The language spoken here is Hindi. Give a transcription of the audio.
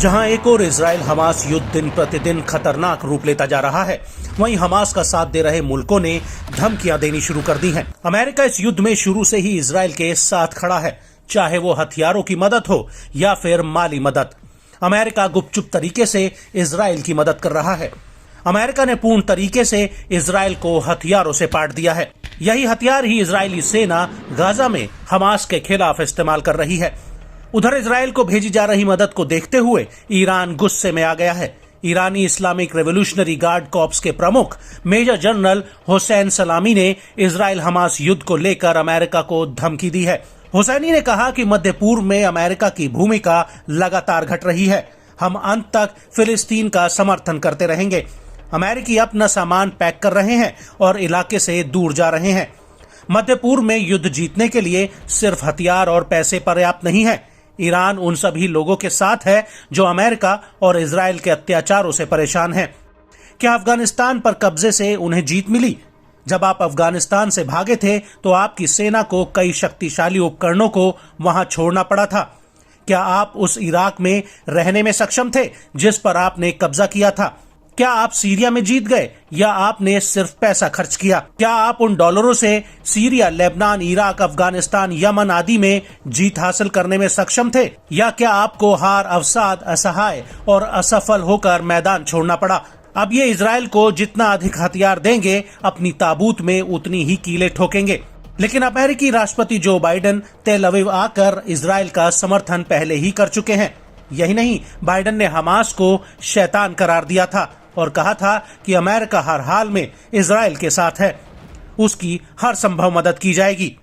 जहां एक और इजराइल हमास युद्ध दिन प्रतिदिन खतरनाक रूप लेता जा रहा है, वहीं हमास का साथ दे रहे मुल्कों ने धमकियां देनी शुरू कर दी हैं। अमेरिका इस युद्ध में शुरू से ही इजराइल के साथ खड़ा है, चाहे वो हथियारों की मदद हो या फिर माली मदद। अमेरिका गुपचुप तरीके से इजराइल की मदद कर रहा है। अमेरिका ने पूर्ण तरीके से इजराइल को हथियारों से पाट दिया है। यही हथियार ही इजरायली सेना गाजा में हमास के खिलाफ इस्तेमाल कर रही है। उधर इजराइल को भेजी जा रही मदद को देखते हुए ईरान गुस्से में आ गया है। ईरानी इस्लामिक रेवोल्यूशनरी गार्ड कॉर्प्स के प्रमुख मेजर जनरल हुसैन सलामी ने इजराइल हमास युद्ध को लेकर अमेरिका को धमकी दी है। हुसैनी ने कहा कि मध्य पूर्व में अमेरिका की भूमिका लगातार घट रही है। हम अंत तक फिलिस्तीन का समर्थन करते रहेंगे। अमेरिकी अपना सामान पैक कर रहे हैं और इलाके से दूर जा रहे हैं। मध्य पूर्व में युद्ध जीतने के लिए सिर्फ हथियार और पैसे पर्याप्त नहीं है। ईरान उन सभी लोगों के साथ है जो अमेरिका और इजराइल के अत्याचारों से परेशान हैं। क्या अफगानिस्तान पर कब्जे से उन्हें जीत मिली? जब आप अफगानिस्तान से भागे थे तो आपकी सेना को कई शक्तिशाली उपकरणों को वहां छोड़ना पड़ा था। क्या आप उस इराक में रहने में सक्षम थे जिस पर आपने कब्जा किया था? क्या आप सीरिया में जीत गए या आपने सिर्फ पैसा खर्च किया? क्या आप उन डॉलरों से Syria, Lebanon, Iraq, Afghanistan, Yemen आदि में जीत हासिल करने में सक्षम थे, या क्या आपको हार, अवसाद, असहाय और असफल होकर मैदान छोड़ना पड़ा? अब ये इजराइल को जितना अधिक हथियार देंगे, अपनी ताबूत में उतनी ही कीलें ठोकेंगे। लेकिन अमेरिकी राष्ट्रपति जो बाइडेन तेल अवीव आकर इजराइल का समर्थन पहले ही कर चुके हैं। यही नहीं, बाइडेन ने हमास को शैतान करार दिया था और कहा था कि अमेरिका हर हाल में इजराइल के साथ है, उसकी हर संभव मदद की जाएगी।